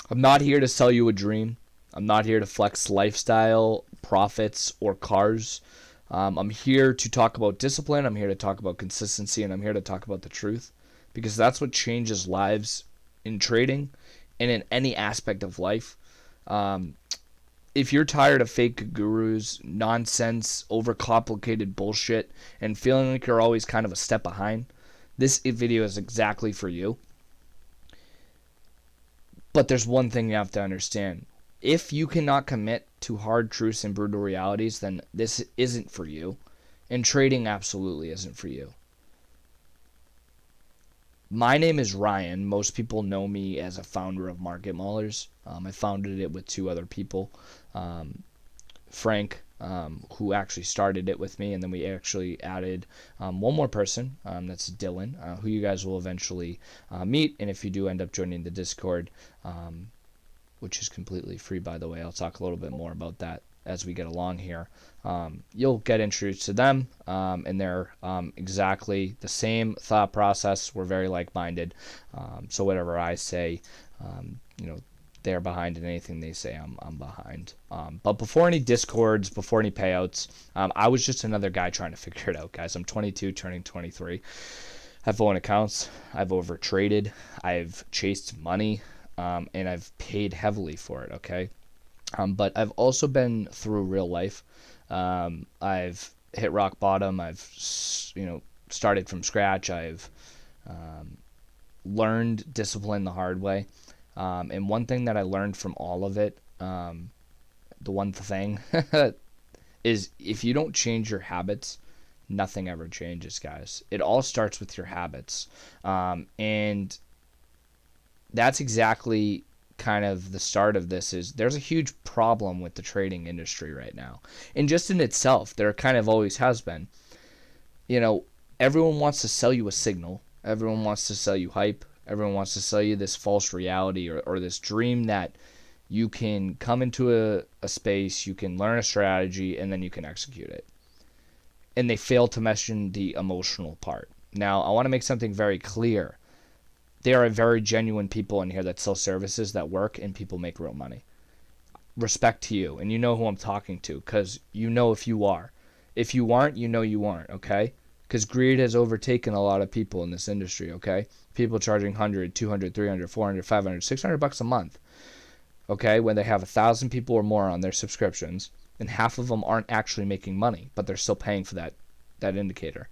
I'm not here to sell you a dream. I'm not here to flex lifestyle, profits, or cars. I'm here to talk about discipline. I'm here to talk about consistency, and I'm here to talk about the truth, because that's what changes lives in trading and in any aspect of life. Um, if you're tired of fake gurus, nonsense, overcomplicated bullshit, and feeling like you're always kind of a step behind, this video is exactly for you. But there's one thing you have to understand. If you cannot commit to hard truths and brutal realities, then this isn't for you. And trading absolutely isn't for you. My name is Ryan. Most people know me as a founder of Market Maulers. I founded it with two other people. Frank, who actually started it with me, and then we actually added one more person, that's Dylan, who you guys will eventually meet. And if you do end up joining the Discord, which is completely free, by the way, I'll talk a little bit more about that as we get along here. You'll get introduced to them, and they're exactly the same thought process. We're very like-minded, so whatever I say, they're behind, and anything they say, I'm behind. But before any discords, before any payouts, I was just another guy trying to figure it out, guys. I'm 22, turning 23. I've owned accounts. I've overtraded. I've chased money, and I've paid heavily for it, okay? But I've also been through real life. I've hit rock bottom. I've, started from scratch. I've learned discipline the hard way. And one thing that I learned from all of it, the one thing, is if you don't change your habits, nothing ever changes, guys. It all starts with your habits. And that's exactly kind of the start of this. Is there's a huge problem with the trading industry right now. And just in itself, there kind of always has been. Everyone wants to sell you a signal. Everyone wants to sell you hype. Everyone wants to sell you this false reality or this dream that you can come into a space, you can learn a strategy, and then you can execute it. And they fail to mention the emotional part. Now, I want to make something very clear. There are very genuine people in here that sell services that work, and people make real money. Respect to you, and you know who I'm talking to, because you know if you are. If you aren't, you know you aren't, okay? Because greed has overtaken a lot of people in this industry, okay? People charging 100, 200, 300, 400, 500, 600 bucks a month, okay? When they have 1,000 people or more on their subscriptions, and half of them aren't actually making money, but they're still paying for that indicator.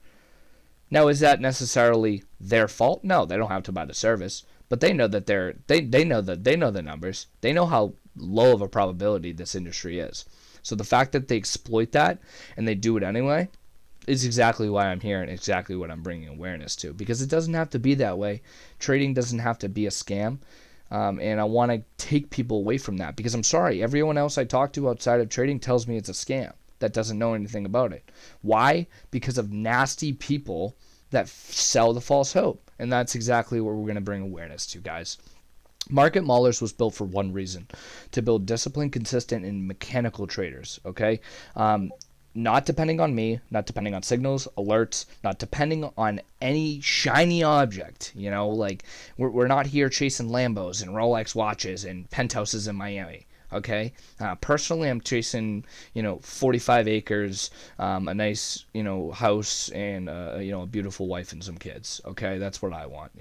Now, is that necessarily their fault? No, they don't have to buy the service, but they know that they know the numbers. They know how low of a probability this industry is. So the fact that they exploit that and they do it anyway is exactly why I'm here, and exactly what I'm bringing awareness to, because it doesn't have to be that way. Trading doesn't have to be a scam, and I want to take people away from that, because I'm sorry, everyone else I talk to outside of trading tells me it's a scam that doesn't know anything about it. Why? Because of nasty people that sell the false hope, and that's exactly what we're going to bring awareness to, guys. Market Maulers was built for one reason: to build disciplined, consistent, and mechanical traders, okay? Not depending on me, not depending on signals, alerts, not depending on any shiny object. Like we're not here chasing Lambos and Rolex watches and penthouses in Miami. Okay. Personally, I'm chasing 45 acres, a nice house, and a beautiful wife and some kids. Okay, that's what I want.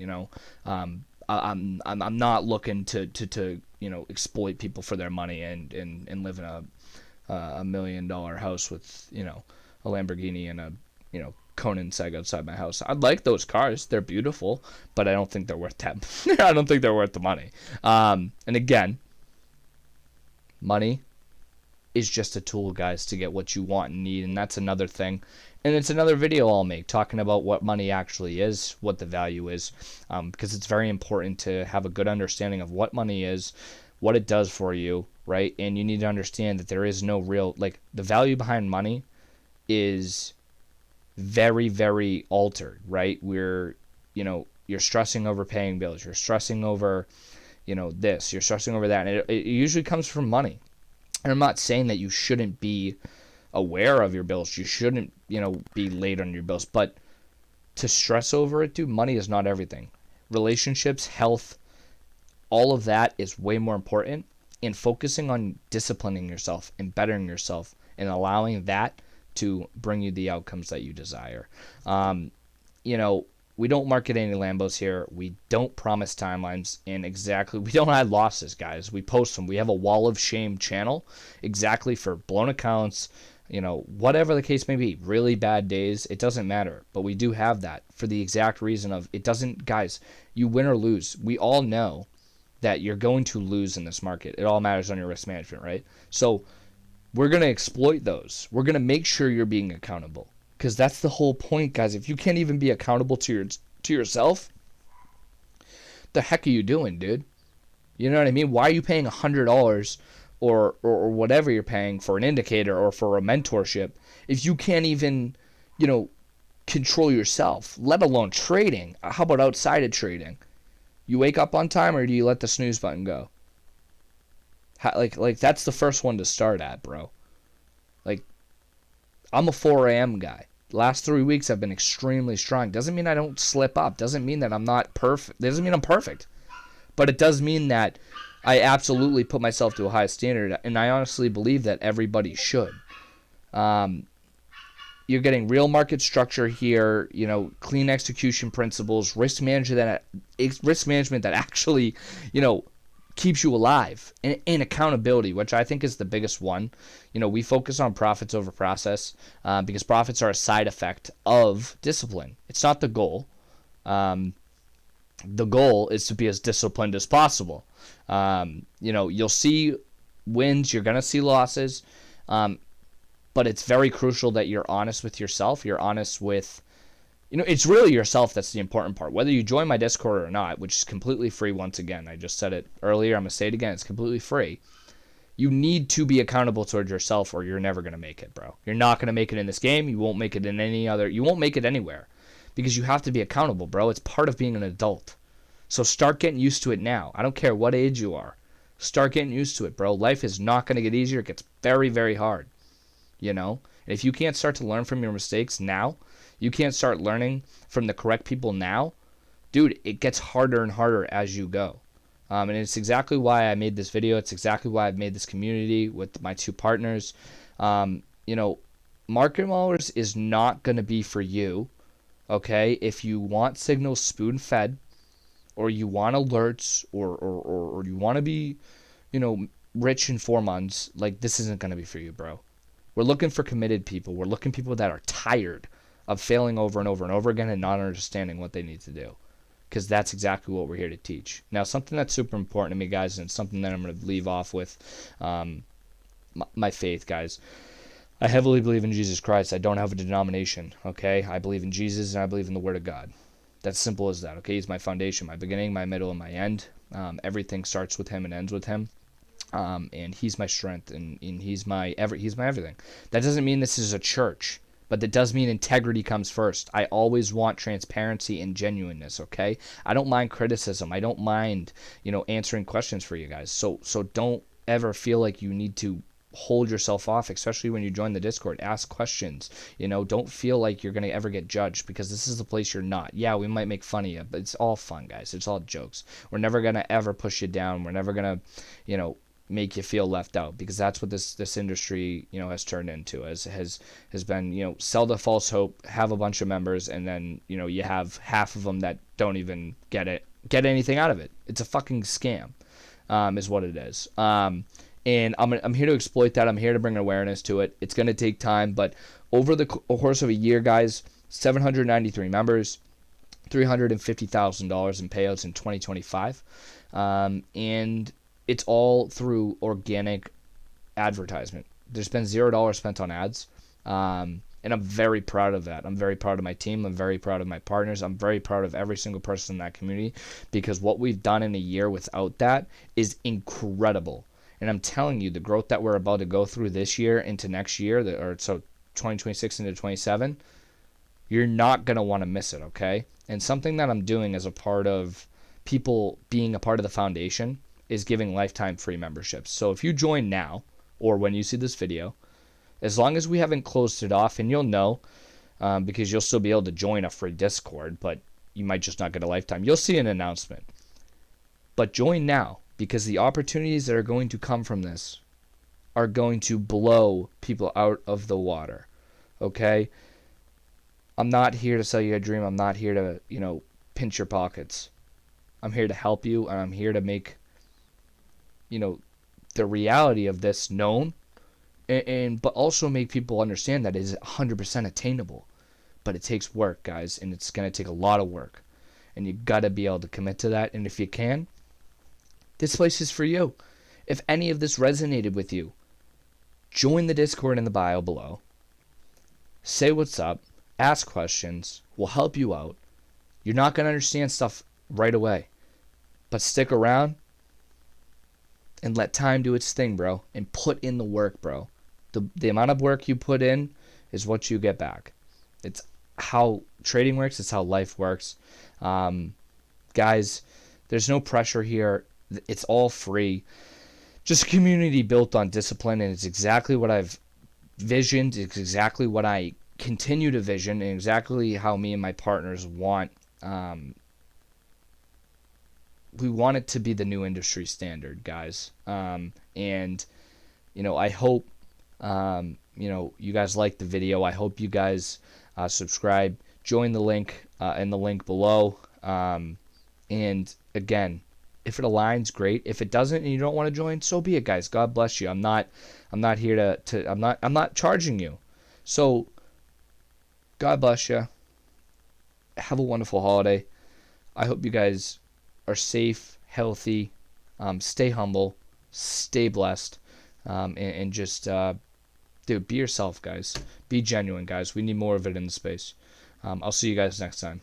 I'm not looking to exploit people for their money and live in a $1 million house with a Lamborghini and a Conan Seg outside my house. I'd like those cars; they're beautiful, but I don't think they're worth that. I don't think they're worth the money. And again, money is just a tool, guys, to get what you want and need, and that's another thing. And it's another video I'll make talking about what money actually is, what the value is, because it's very important to have a good understanding of what money is, what it does for you, right? And you need to understand that there is no real, the value behind money is very, very altered, right? You're stressing over paying bills, you're stressing over, this, you're stressing over that, and it usually comes from money. And I'm not saying that you shouldn't be aware of your bills, you shouldn't, be late on your bills, but to stress over it, dude, money is not everything. Relationships, health, all of that is way more important, and focusing on disciplining yourself and bettering yourself and allowing that to bring you the outcomes that you desire. Um, you know, we don't market any Lambos here. We don't promise timelines, and we don't hide losses, guys. We post them. We have a wall of shame channel exactly for blown accounts, whatever the case may be, really bad days, it doesn't matter. But we do have that for the exact reason of it doesn't, guys, you win or lose. We all know that you're going to lose in this market. It all matters on your risk management, right? So we're going to exploit those. We're going to make sure you're being accountable, because that's the whole point, guys. If you can't even be accountable to yourself, the heck are you doing, dude? You know what I mean? Why are you paying $100 or whatever you're paying for an indicator or for a mentorship if you can't even, control yourself, let alone trading? How about outside of trading? You wake up on time, or do you let the snooze button go? Like that's the first one to start at, bro. Like, I'm a 4 a.m. guy. Last 3 weeks I've been extremely strong. Doesn't mean I don't slip up. Doesn't mean that I'm not perfect. Doesn't mean I'm perfect. But it does mean that I absolutely put myself to a high standard, and I honestly believe that everybody should. You're getting real market structure here, clean execution principles, risk management that actually, keeps you alive, and accountability, which I think is the biggest one. We focus on profits over process, because profits are a side effect of discipline. It's not the goal. The goal is to be as disciplined as possible. You'll see wins, you're going to see losses, but it's very crucial that you're honest with yourself. You're honest with, it's really yourself that's the important part. Whether you join my Discord or not, which is completely free once again. I just said it earlier. I'm going to say it again. It's completely free. You need to be accountable towards yourself, or you're never going to make it, bro. You're not going to make it in this game. You won't make it in you won't make it anywhere, because you have to be accountable, bro. It's part of being an adult. So start getting used to it now. I don't care what age you are. Start getting used to it, bro. Life is not going to get easier. It gets very, very hard. And if you can't start to learn from your mistakes now, you can't start learning from the correct people now, dude, it gets harder and harder as you go. And it's exactly why I made this video. It's exactly why I've made this community with my two partners. Market Maulers is not going to be for you, okay? If you want signals spoon-fed, or you want alerts, or you want to be, rich in 4 months, like, this isn't going to be for you, bro. We're looking for committed people. We're looking for people that are tired of failing over and over and over again and not understanding what they need to do, because that's exactly what we're here to teach. Now, something that's super important to me, guys, and something that I'm going to leave off with, my faith, guys. I heavily believe in Jesus Christ. I don't have a denomination, okay? I believe in Jesus, and I believe in the Word of God. That's simple as that, okay? He's my foundation, my beginning, my middle, and my end. Everything starts with him and ends with him. And he's my strength, and he's my everything. That doesn't mean this is a church, but that does mean integrity comes first. I always want transparency and genuineness, okay? I don't mind criticism. I don't mind, answering questions for you guys. So don't ever feel like you need to hold yourself off, especially when you join the Discord. Ask questions. Don't feel like you're going to ever get judged, because this is the place you're not. Yeah, we might make fun of you, but it's all fun, guys. It's all jokes. We're never going to ever push you down. We're never going to, make you feel left out, because that's what this industry has turned into, has been sell the false hope, have a bunch of members, and then you have half of them that don't even get anything out of it. It's a fucking scam, is what it is. And I'm here to exploit that. I'm here to bring awareness to it. It's going to take time, but over the course of a year, guys, 793 members, $350,000 in payouts in 2025, and it's all through organic advertisement. There's been $0 spent on ads, and I'm very proud of that. I'm very proud of my team. I'm very proud of my partners. I'm very proud of every single person in that community, because what we've done in a year without that is incredible. And I'm telling you, the growth that we're about to go through this year into next year, so 2026 into 27, you're not going to want to miss it, okay? And something that I'm doing as a part of people being a part of the foundation is giving lifetime free memberships. So if you join now, or when you see this video, as long as we haven't closed it off, and you'll know, because you'll still be able to join a free Discord, but you might just not get a lifetime. You'll see an announcement. But join now, because the opportunities that are going to come from this are going to blow people out of the water. Okay? I'm not here to sell you a dream. I'm not here to, pinch your pockets. I'm here to help you, and I'm here to make, the reality of this known, and but also make people understand that it is 100% attainable. But it takes work, guys, and it's going to take a lot of work. And you got to be able to commit to that. And if you can, this place is for you. If any of this resonated with you, join the Discord in the bio below. Say what's up. Ask questions. We'll help you out. You're not going to understand stuff right away. But stick around and let time do its thing, bro. And put in the work, bro. The amount of work you put in is what you get back. It's how trading works. It's how life works. Guys, there's no pressure here. It's all free. Just a community built on discipline, and it's exactly what I've visioned. It's exactly what I continue to vision, and exactly how me and my partners want. We want it to be the new industry standard, guys. And I hope you guys like the video. I hope you guys subscribe, join the link in the link below. And again, if it aligns, great. If it doesn't and you don't want to join, so be it, guys. God bless you. I'm not here I'm not charging you. So God bless you. Have a wonderful holiday. I hope you guys are safe, healthy, stay humble, stay blessed, and just be yourself, guys. Be genuine, guys. We need more of it in the space. I'll see you guys next time.